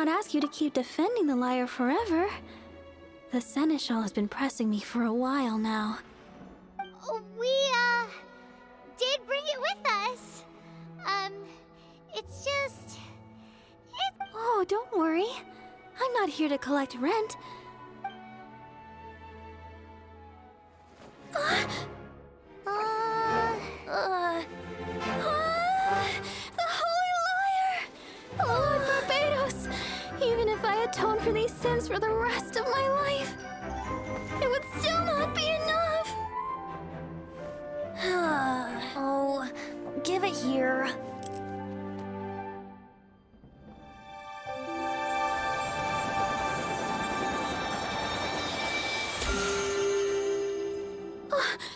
not ask you to keep defending the lyre forever. The Seneschal has been pressing me for a while now. We, did bring it with us. It's just... Oh, don't worry. I'm not here to collect rent. The Holy Lyre! Lord Barbados! Even if I atone for these sins for the rest of my life, it would still not be enough! Oh, give it here.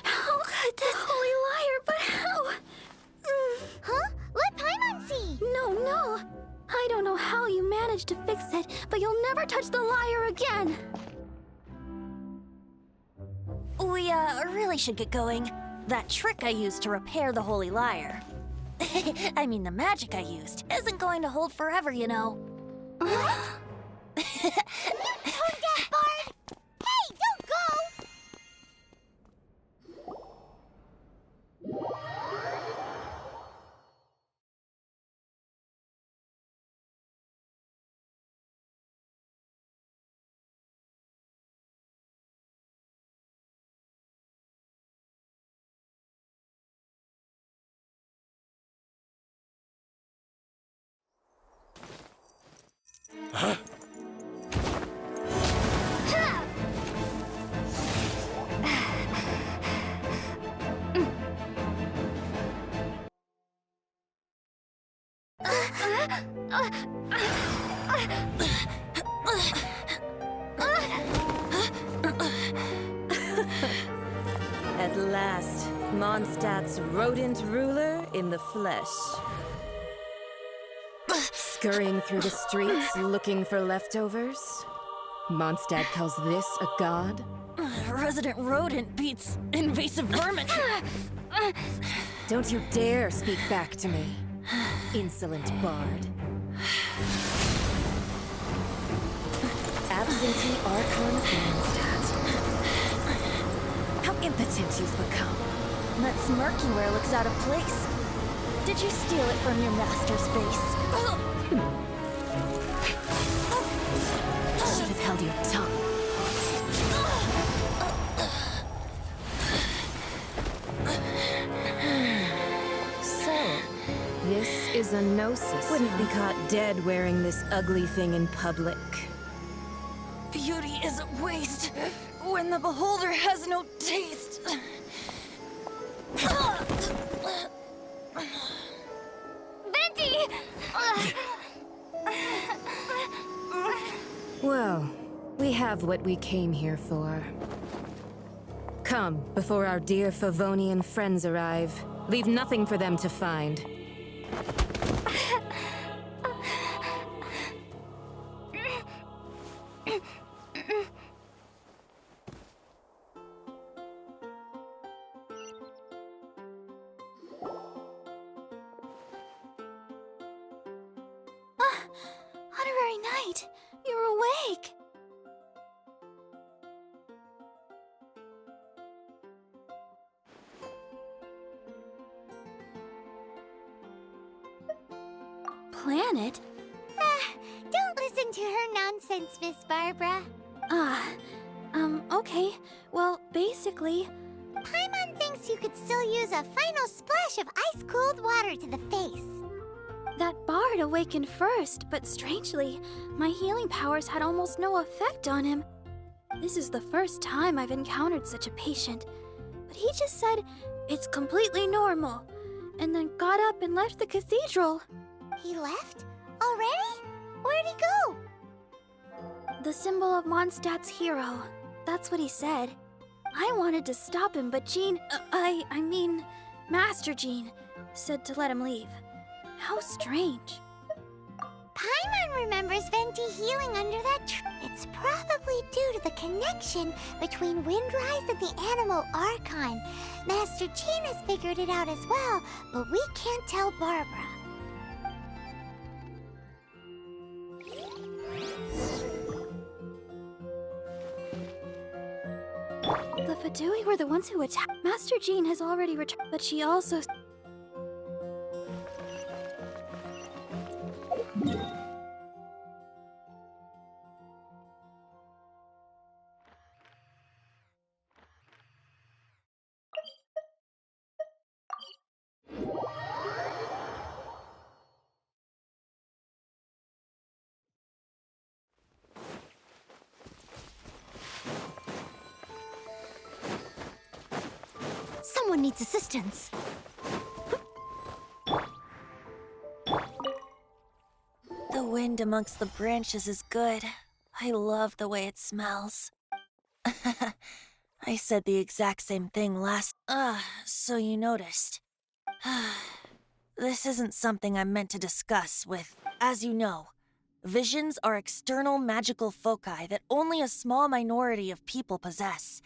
How could this Holy Lyre, but how? Huh? Let Paimon see! No. I don't know how you managed to fix it, but you'll never touch the lyre again! We, really should get going. That trick I used to repair the Holy Lyre. I mean, the magic I used isn't going to hold forever, you know. What? You tone deaf, Bard! Hey, don't go! At last, Mondstadt's rodent ruler in the flesh. Scurrying through the streets looking for leftovers? Mondstadt calls this a god? Resident rodent beats invasive vermin. Don't you dare speak back to me, insolent bard. Absentee Archon of Mondstadt. How impotent you've become. That smirky wear looks out of place. Did you steal it from your master's face? Should have held your tongue. So, this is a gnosis. Wouldn't be caught dead wearing this ugly thing in public. Beauty is a waste when the beholder has no taste. Venti! Well, we have what we came here for. Come, before our dear Favonian friends arrive. Leave nothing for them to find. Honorary Knight, you're awake! Planet? Don't listen to her nonsense, Miss Barbara. Okay. Well, basically... Paimon thinks you could still use a final splash of ice-cold water to the face. That bard awakened first, but strangely, my healing powers had almost no effect on him. This is the first time I've encountered such a patient. But he just said, it's completely normal, and then got up and left the cathedral. He left? Already? Where'd he go? The symbol of Mondstadt's hero. That's what he said. I wanted to stop him, but Jean, I mean, Master Jean, said to let him leave. How strange. Paimon remembers Venti healing under that tree. It's probably due to the connection between Windrise and the Animal Archon. Master Jean has figured it out as well, but we can't tell Barbara. Fatui were the ones who attacked. Master Jean has already returned, but she also... Someone needs assistance. The wind amongst the branches is good. I love the way it smells. I said the exact same thing last... so you noticed. This isn't something I'm meant to discuss with... As you know, visions are external magical foci that only a small minority of people possess.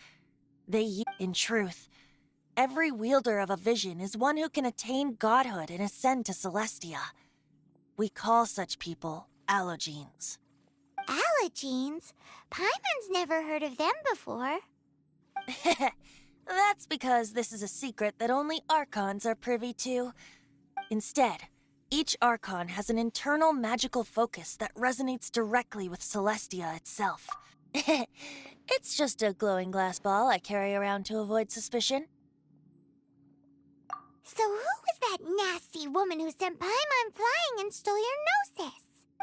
In truth, every wielder of a vision is one who can attain godhood and ascend to Celestia. We call such people allogenes. Allogenes? Paimon's never heard of them before. That's because this is a secret that only Archons are privy to. Instead, each Archon has an internal magical focus that resonates directly with Celestia itself. It's just a glowing glass ball I carry around to avoid suspicion. So who was that nasty woman who sent Paimon flying and stole your gnosis?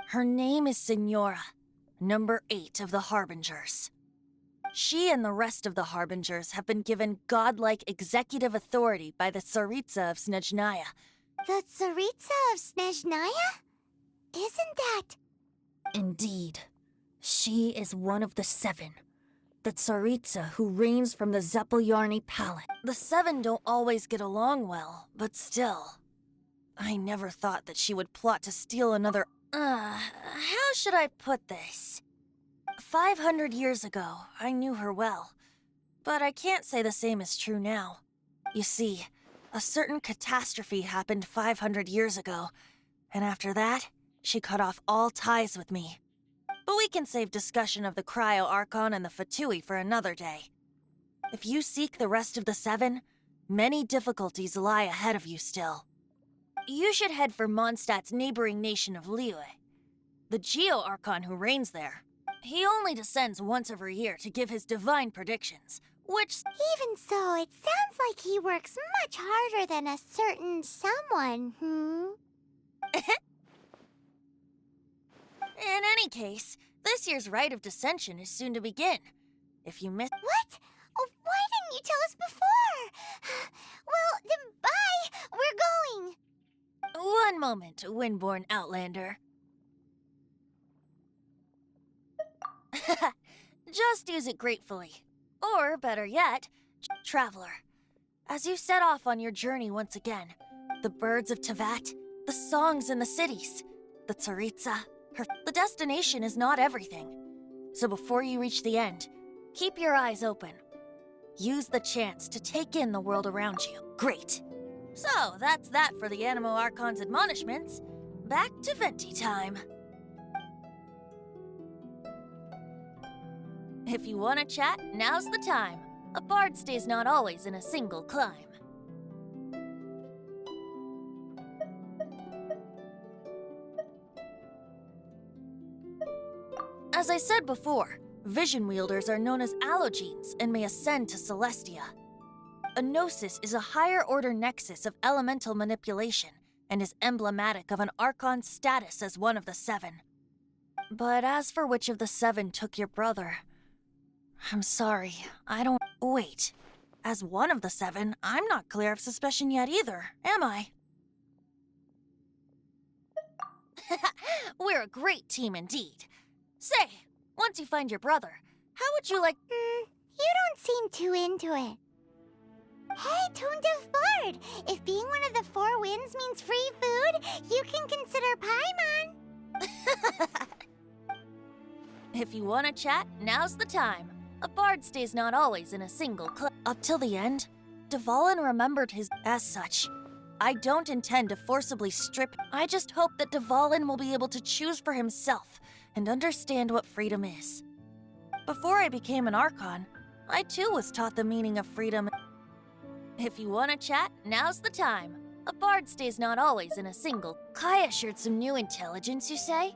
Her name is Signora, number 8 of the Harbingers. She and the rest of the Harbingers have been given godlike executive authority by the Tsaritsa of Snezhnaya. The Tsaritsa of Snezhnaya? Isn't that... Indeed. She is one of the 7. The Tsaritsa who reigns from the Zepelyarny Palace. The 7 don't always get along well, but still. I never thought that she would plot to steal another... how should I put this? 500 years ago, I knew her well. But I can't say the same is true now. You see, a certain catastrophe happened 500 years ago, and after that, she cut off all ties with me. But we can save discussion of the Cryo-Archon and the Fatui for another day. If you seek the rest of the 7, many difficulties lie ahead of you still. You should head for Mondstadt's neighboring nation of Liyue. The Geo-Archon who reigns there. He only descends once every year to give his divine predictions, which... Even so, it sounds like he works much harder than a certain someone, In any case, this year's rite of descension is soon to begin. If you miss... What? Oh, why didn't you tell us before? Well, then bye! We're going! One moment, Windborn Outlander. Just use it gratefully. Or, better yet, Traveler. As you set off on your journey once again, the birds of Tevat, the songs in the cities, the Tsaritsa, the destination is not everything. So before you reach the end, keep your eyes open. Use the chance to take in the world around you. Great. So, that's that for the Animo Archon's admonishments. Back to Venti time. If you want to chat, now's the time. A bard stays not always in a single climb. As I said before, vision wielders are known as allogenes and may ascend to Celestia. A gnosis is a higher-order nexus of elemental manipulation and is emblematic of an Archon's status as one of the 7. But as for which of the 7 took your brother... I'm sorry, I don't... Wait. As one of the 7, I'm not clear of suspicion yet either, am I? We're a great team indeed. Say, once you find your brother, how would you like... You don't seem too into it. Hey, Toon-Deaf Bard! If being one of the 4 winds means free food, you can consider Paimon. If you want to chat, now's the time. A bard stays not always in a single Up till the end, Dvalin remembered his... As such, I don't intend to forcibly strip... I just hope that Dvalin will be able to choose for himself and understand what freedom is. Before I became an Archon, I too was taught the meaning of freedom. If you want to chat, now's the time. A bard stays not always in a single. Kaya shared some new intelligence, you say?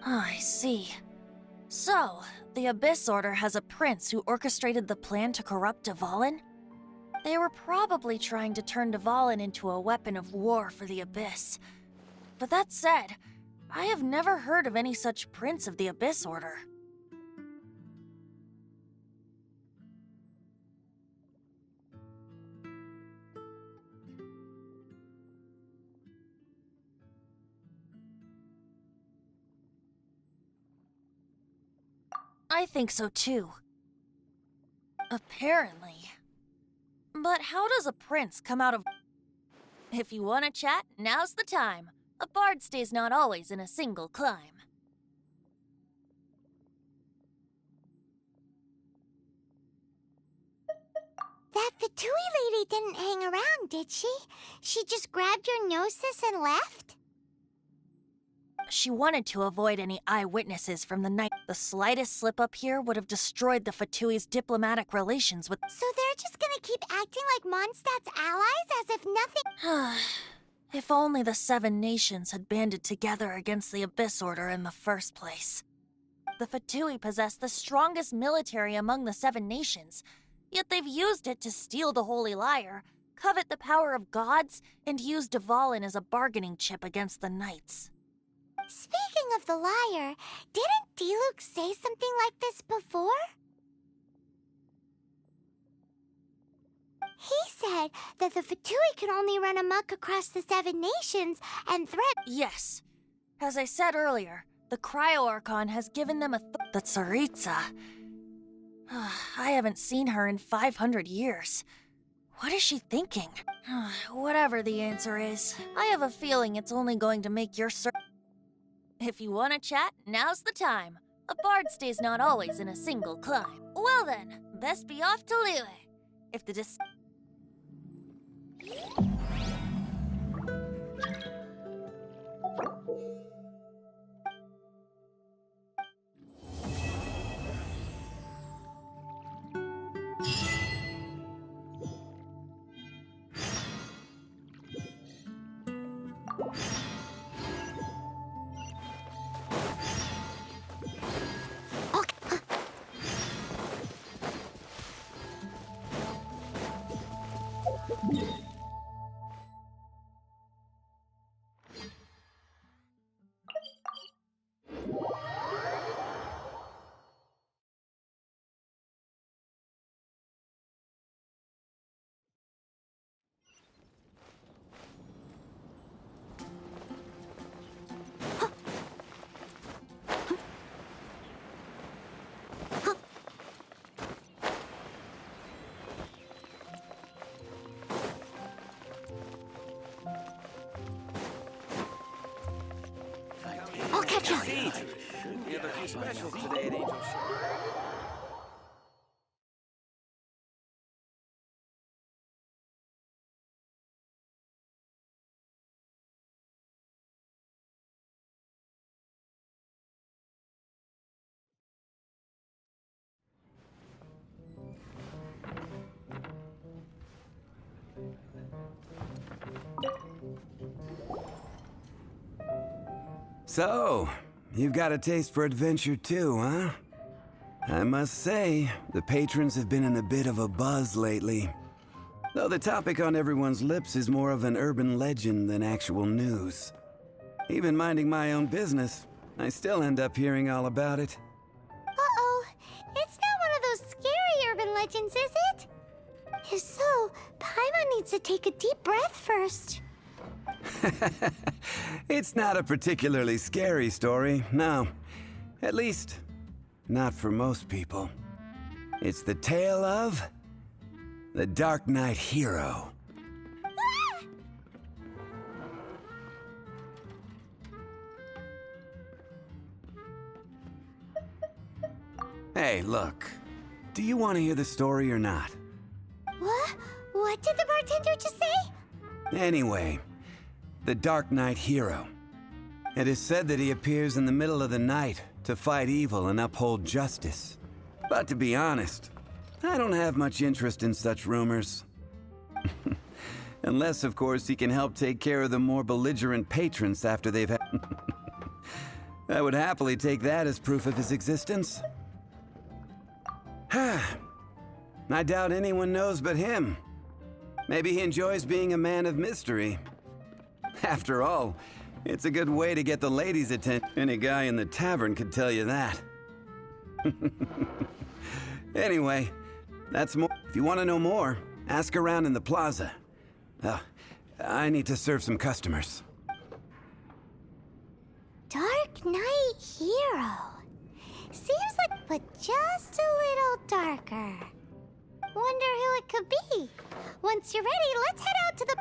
Oh, I see. So, the Abyss Order has a prince who orchestrated the plan to corrupt Dvalin? They were probably trying to turn Dvalin into a weapon of war for the Abyss. But that said, I have never heard of any such prince of the Abyss Order. I think so too. Apparently. But how does a prince come out of... If you want to chat, now's the time. A bard stays not always in a single climb. That Fatui lady didn't hang around, did she? She just grabbed your gnosis and left? She wanted to avoid any eyewitnesses from the night. The slightest slip-up here would have destroyed the Fatui's diplomatic relations with... So they're just gonna keep acting like Mondstadt's allies as if nothing... If only the 7 nations had banded together against the Abyss Order in the first place. The Fatui possess the strongest military among the 7 nations, yet they've used it to steal the Holy Lyre, covet the power of gods, and use Dvalin as a bargaining chip against the knights. Speaking of the lyre, didn't Diluc say something like this before? He said that the Fatui can only run amok across the 7 nations and threaten... Yes. As I said earlier, the Cryo-Archon has given them the Tsaritsa. I haven't seen her in 500 years. What is she thinking? Whatever the answer is, I have a feeling it's only going to make your If you want to chat, now's the time. A bard stays not always in a single climb. Well then, best be off to Liyue. If the I'll catch up. We have a few specials today at Angel's Shore. So, you've got a taste for adventure too, huh? I must say, the patrons have been in a bit of a buzz lately. Though the topic on everyone's lips is more of an urban legend than actual news. Even minding my own business, I still end up hearing all about it. Uh-oh. It's not one of those scary urban legends, is it? If so, Paimon needs to take a deep breath first. It's not a particularly scary story, no. At least, not for most people. It's the tale of the Dark Knight hero. Hey, look. Do you want to hear the story or not? What? What did the bartender just say? Anyway, the Dark Knight hero. It is said that he appears in the middle of the night to fight evil and uphold justice. But to be honest, I don't have much interest in such rumors. Unless, of course, he can help take care of the more belligerent patrons after they've had... I would happily take that as proof of his existence. I doubt anyone knows but him. Maybe he enjoys being a man of mystery. After all, it's a good way to get the ladies' attention. Any guy in the tavern could tell you that. Anyway, that's more. If you want to know more, ask around in the plaza. I need to serve some customers. Dark Knight Hero. Seems like, but just a little darker. Wonder who it could be. Once you're ready, let's head out to the...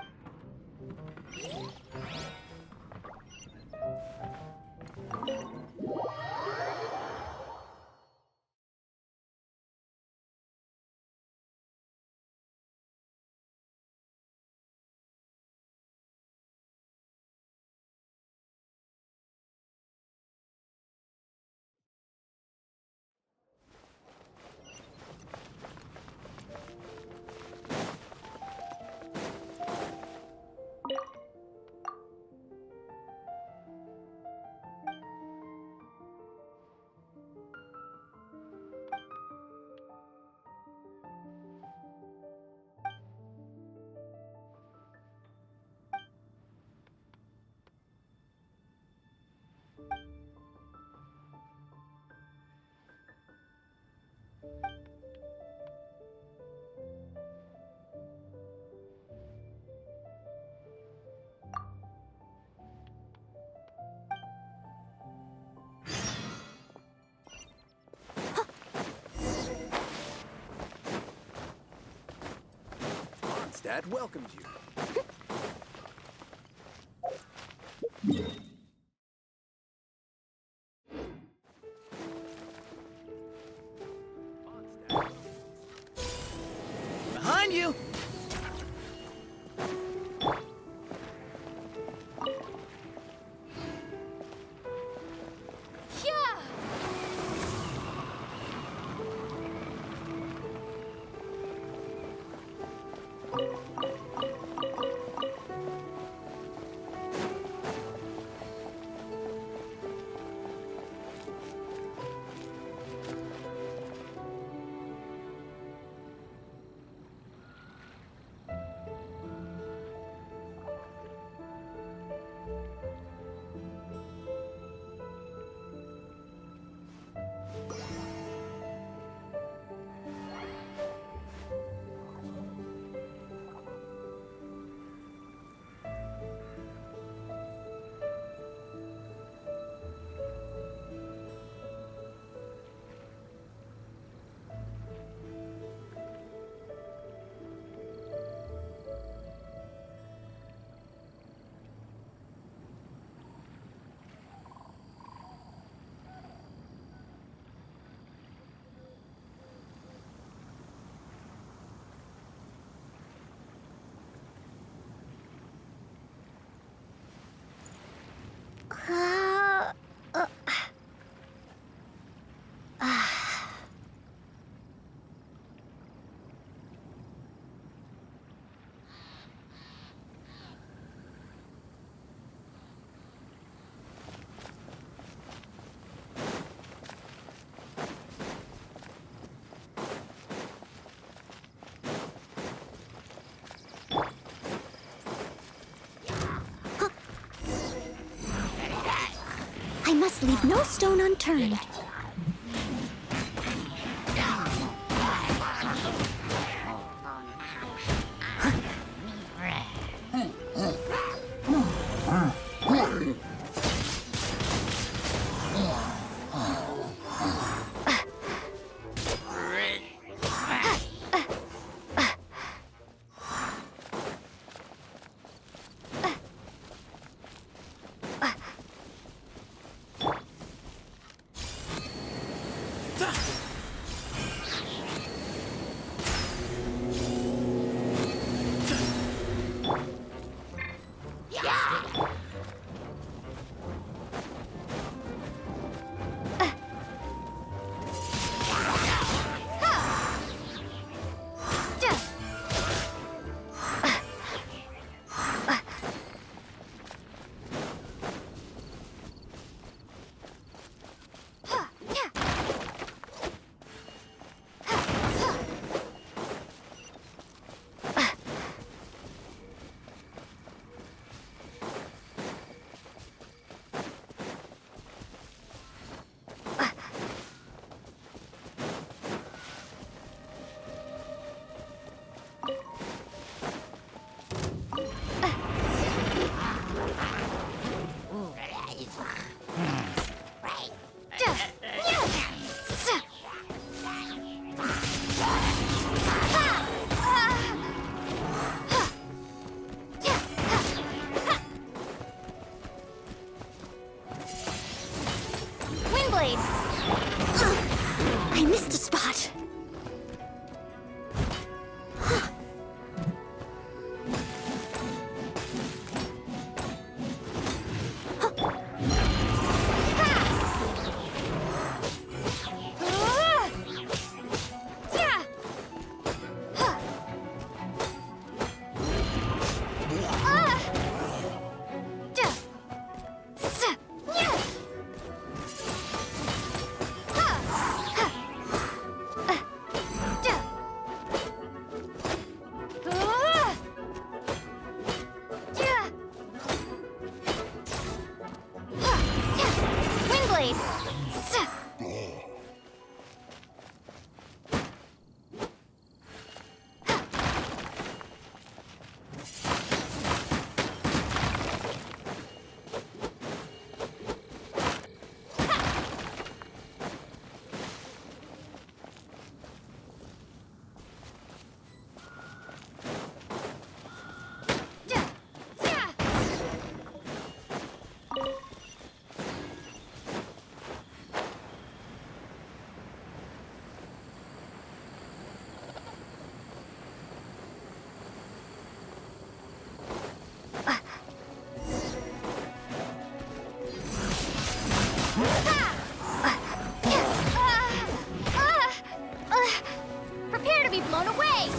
Dad welcomes you. Behind you! I must leave no stone unturned. I missed a spot. Prepare to be blown away!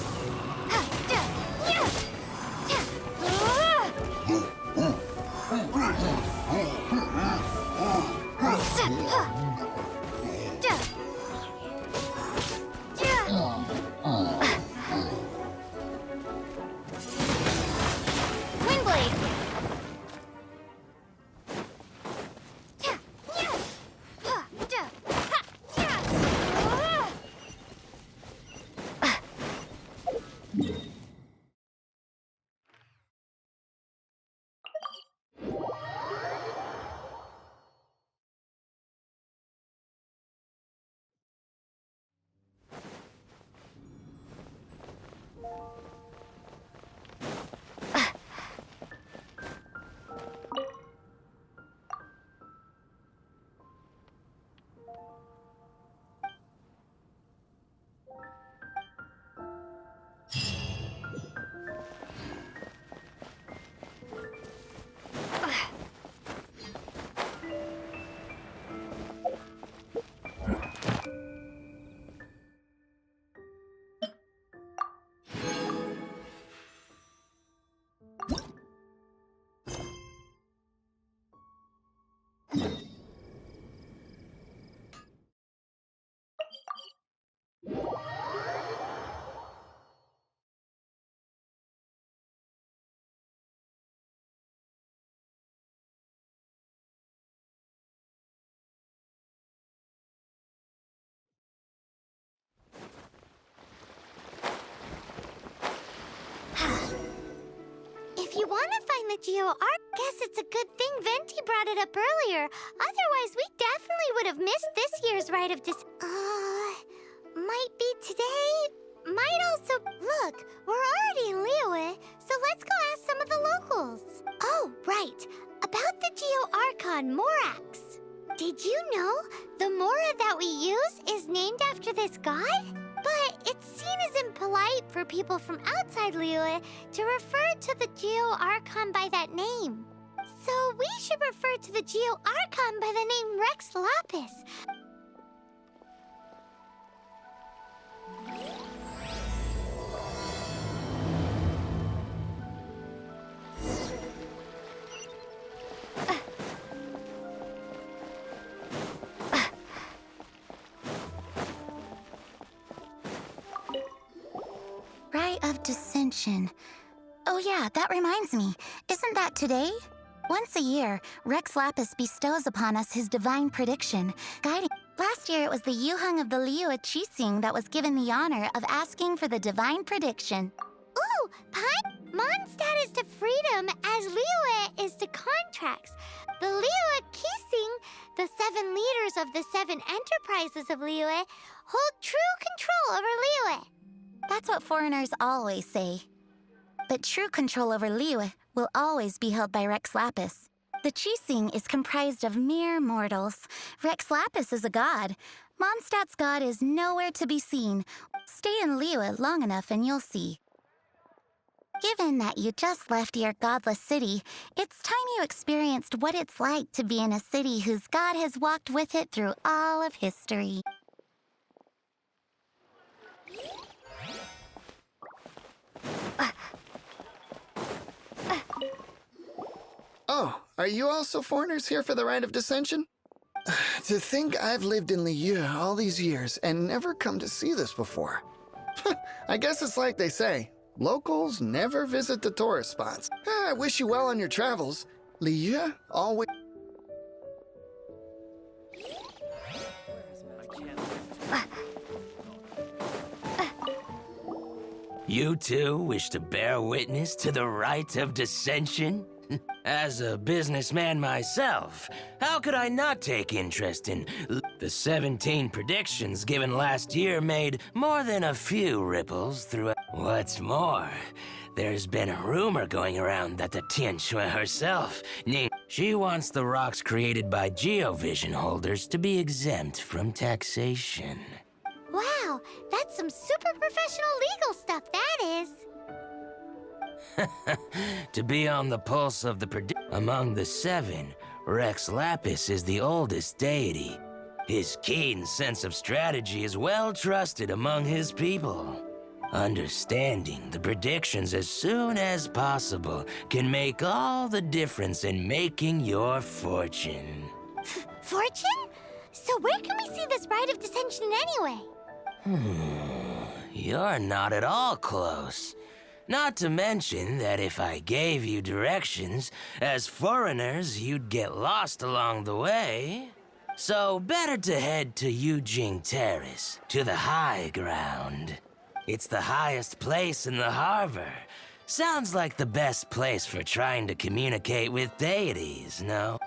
If you want to find the Geo Arc, guess it's a good thing Venti brought it up earlier. Otherwise, we definitely would have missed this year's Rite of might be today. Might also... Look, we're already in Liyue, so let's go ask some of the locals. Oh, right. About the Geo Archon Morax. Did you know the Mora that we use is named after this god? But it's seen as impolite for people from outside Liyue to refer to the Geo Archon by that name. So we should refer to the Geo Archon by the name Rex Lapis. Rite of Dissension. Oh yeah, that reminds me. Isn't that today? Once a year, Rex Lapis bestows upon us his divine prediction, guiding... Last year, it was the Yuheng of the Liyue Qixing that was given the honor of asking for the divine prediction. Ooh, Pai! Mondstadt is to freedom as Liyue is to contracts. The Liyue Qixing, the 7 leaders of the 7 enterprises of Liyue, hold true control over Liyue. That's what foreigners always say. But true control over Liyue will always be held by Rex Lapis. The Chising is comprised of mere mortals. Rex Lapis is a god. Mondstadt's god is nowhere to be seen. Stay in Liyue long enough and you'll see. Given that you just left your godless city, it's time you experienced what it's like to be in a city whose god has walked with it through all of history. Oh, are you also foreigners here for the Rite of Dissension? To think I've lived in Liyue all these years and never come to see this before. I guess it's like they say, locals never visit the tourist spots. I wish you well on your travels. Liyue always... You two wish to bear witness to the rite of dissension? As a businessman myself, how could I not take interest in the 17 predictions given last year made more than a few ripples through. What's more, there's been a rumor going around that the Tianshui herself, she wants the rocks created by Geovision holders to be exempt from taxation. Wow, that's some super professional legal stuff, that is. To be on the pulse of the among the 7, Rex Lapis is the oldest deity. His keen sense of strategy is well trusted among his people. Understanding the predictions as soon as possible can make all the difference in making your fortune. Fortune? So where can we see this Rite of Dissension anyway? You're not at all close. Not to mention that if I gave you directions, as foreigners, you'd get lost along the way. So better to head to Yujing Terrace, to the high ground. It's the highest place in the harbor. Sounds like the best place for trying to communicate with deities, no?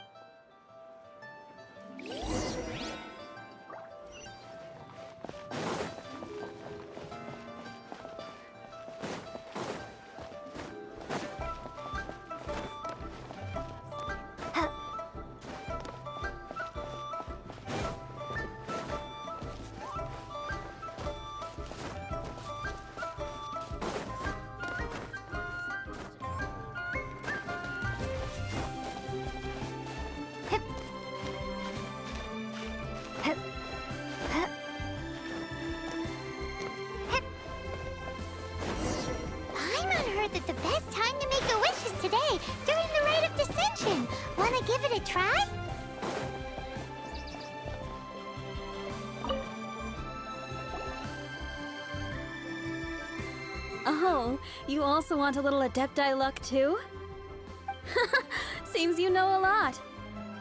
That the best time to make a wish is today, during the Rite of Dissension. Wanna give it a try? Oh, you also want a little Adepti luck too? Seems you know a lot.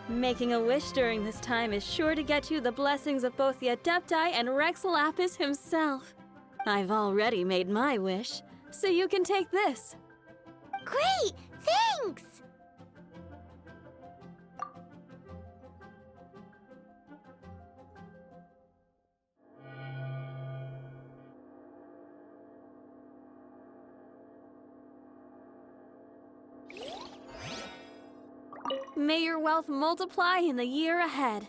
Making a wish during this time is sure to get you the blessings of both the Adepti and Rex Lapis himself. I've already made my wish, so you can take this. Great! Thanks! May your wealth multiply in the year ahead.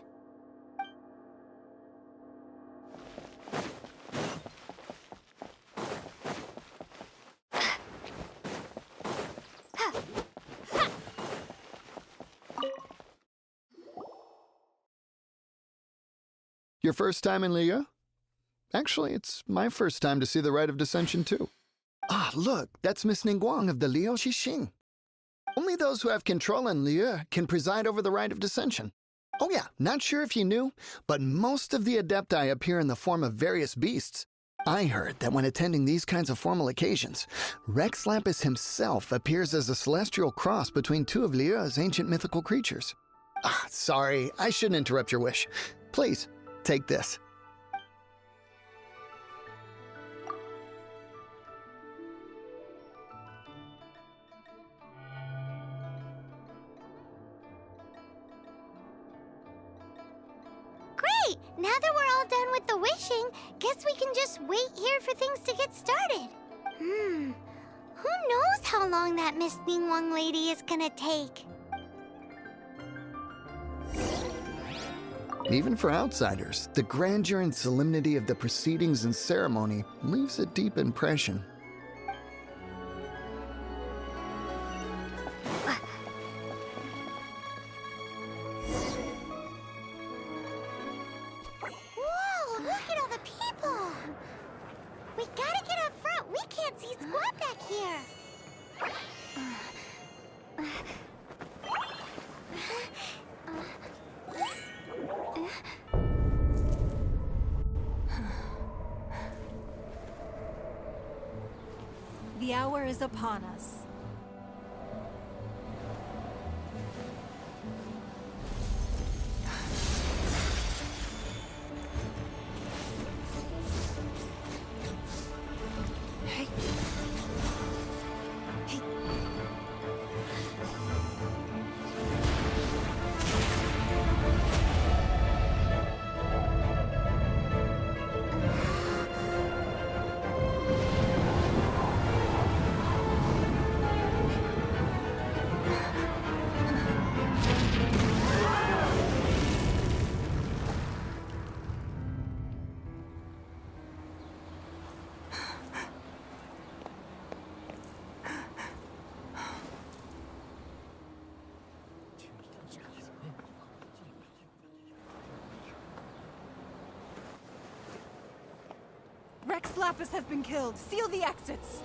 Your first time in Liyue? Actually, it's my first time to see the Rite of Dissension, too. Ah, look, that's Miss Ningguang of the Liu Xixing. Only those who have control in Liyue can preside over the Rite of Dissension. Oh yeah, not sure if you knew, but most of the Adepti appear in the form of various beasts. I heard that when attending these kinds of formal occasions, Rex Lapis himself appears as a celestial cross between 2 of Liyue's ancient mythical creatures. Ah, sorry, I shouldn't interrupt your wish. Please, take this. Great! Now that we're all done with the wishing, guess we can just wait here for things to get started. Who knows how long that Miss Ningguang lady is gonna take? Even for outsiders, the grandeur and solemnity of the proceedings and ceremony leaves a deep impression. Whoa, look at all the people! We gotta get up front. We can't see squat back here. The hour is upon us. Rex Lapis has been killed. Seal the exits.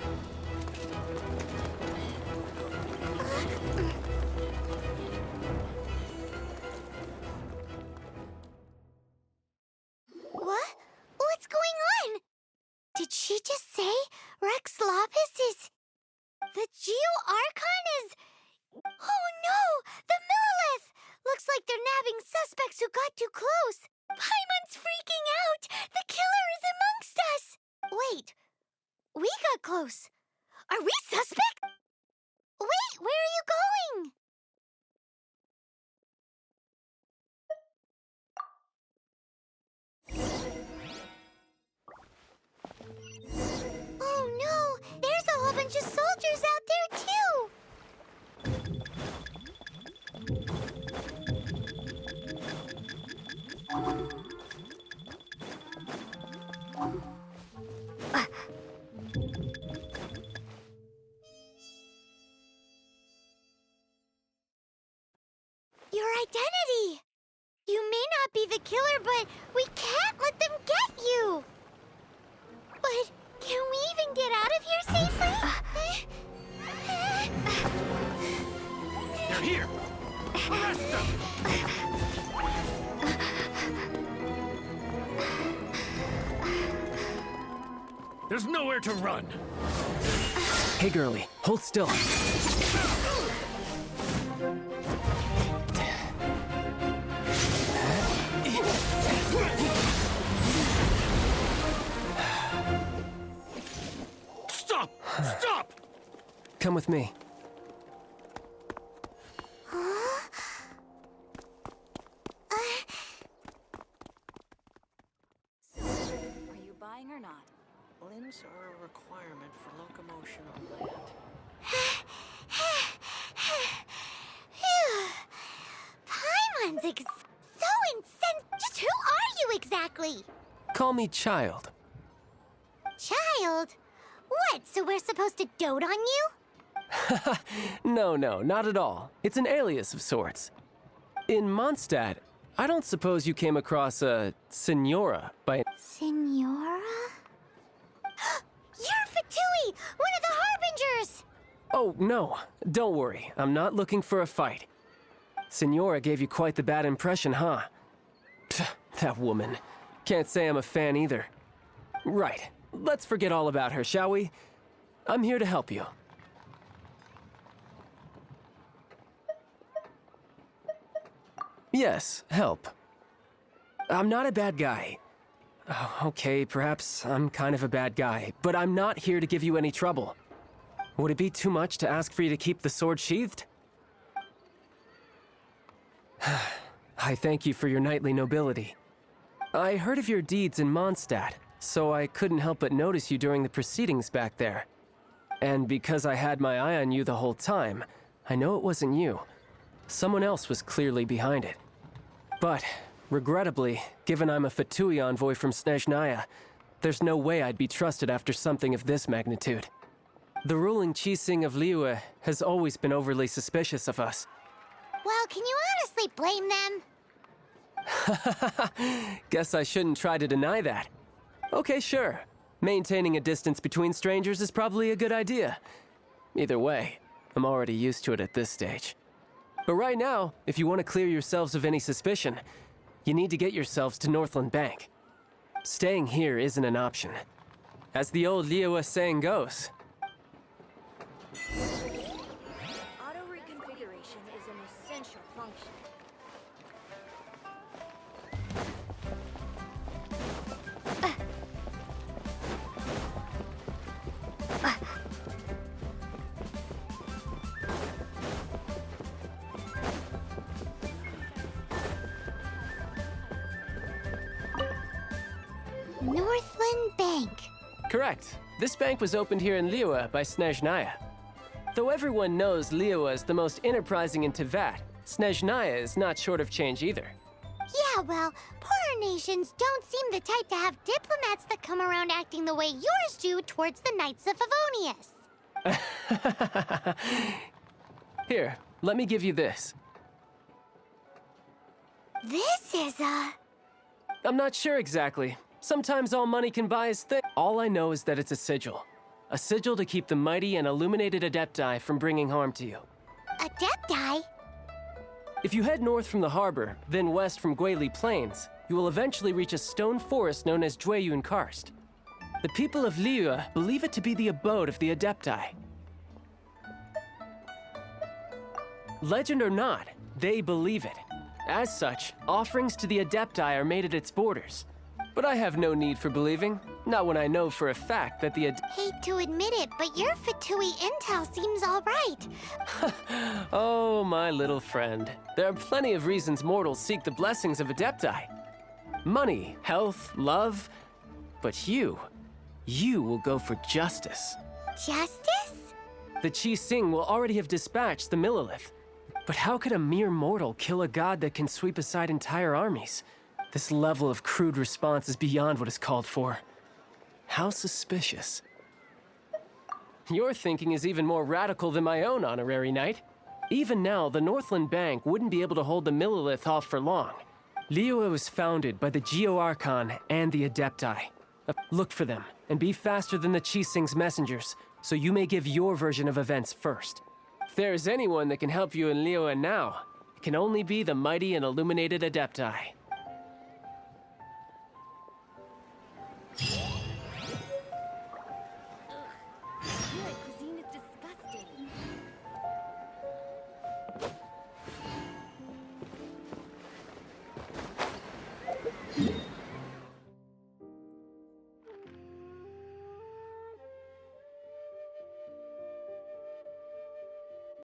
What? What's going on? Did she just say Rex Lapis is... The Geo-Archon is... Oh no! The Millilith! Looks like they're nabbing suspects who got too close. Paimon's freaking out! The killer is amongst us! Wait, we got close. Are we suspect? Wait, where are you going? Oh no! There's a whole bunch of soldiers out there too! Your identity! You may not be the killer, but we can't let them get you! But can we even get out of here safely? They're here! Arrest them! There's nowhere to run! Hey, girlie, hold still. Stop! Stop! Come with me. Are you buying or not? Limbs are a requirement for locomotion on land. Paimon's so incensed. Just who are you exactly? Call me Child. Child? What, so we're supposed to dote on you? No, not at all. It's an alias of sorts. In Mondstadt, I don't suppose you came across a Senora by... Senora? You're Fatui, one of the Harbingers! Oh, no. Don't worry. I'm not looking for a fight. Senora gave you quite the bad impression, huh? Pfft, that woman. Can't say I'm a fan either. Right. Let's forget all about her, shall we? I'm here to help you. Yes, help. I'm not a bad guy. Oh, okay, perhaps I'm kind of a bad guy, but I'm not here to give you any trouble. Would it be too much to ask for you to keep the sword sheathed? I thank you for your knightly nobility. I heard of your deeds in Mondstadt, so I couldn't help but notice you during the proceedings back there. And because I had my eye on you the whole time, I know it wasn't you. Someone else was clearly behind it. But Regrettably, given I'm a Fatui envoy from Snezhnaya, there's no way I'd be trusted after something of this magnitude. The ruling Qixing of Liyue has always been overly suspicious of us. Well, can you honestly blame them? Guess I shouldn't try to deny that. Okay, sure. Maintaining a distance between strangers is probably a good idea. Either way, I'm already used to it at this stage. But right now, if you want to clear yourselves of any suspicion, you need to get yourselves to Northland Bank. Staying here isn't an option. As the old Liyue saying goes, Auto reconfiguration is an essential function. Northland Bank. correct. This bank was opened here in Liyue by Snezhnaya. Though everyone knows Liyue is the most enterprising in Teyvat, Snezhnaya is not short of change either. Yeah, well, poorer nations don't seem the type to have diplomats that come around acting the way yours do towards the Knights of Favonius. Here, let me give you this. This is I'm not sure exactly. Sometimes all money can buy is thing. All I know is that it's a sigil. A sigil to keep the mighty and illuminated Adepti from bringing harm to you. Adepti? If you head north from the harbor, then west from Guili Plains, you will eventually reach a stone forest known as Jueyun Karst. The people of Liyue believe it to be the abode of the Adepti. Legend or not, they believe it. As such, offerings to the Adepti are made at its borders. But I have no need for believing, not when I know for a fact that the Hate to admit it, but your Fatui intel seems all right. Oh, my little friend. There are plenty of reasons mortals seek the blessings of Adepti. Money, health, love. But you will go for justice. Justice? The Qixing will already have dispatched the Millilith. But how could a mere mortal kill a god that can sweep aside entire armies? This level of crude response is beyond what is called for. How suspicious. Your thinking is even more radical than my own, Honorary Knight. Even now, the Northland Bank wouldn't be able to hold the Millilith off for long. Liyue was founded by the Geo-Archon and the Adepti. Look for them, and be faster than the Qixing's messengers, so you may give your version of events first. If there is anyone that can help you in Liyue now, it can only be the mighty and illuminated Adepti.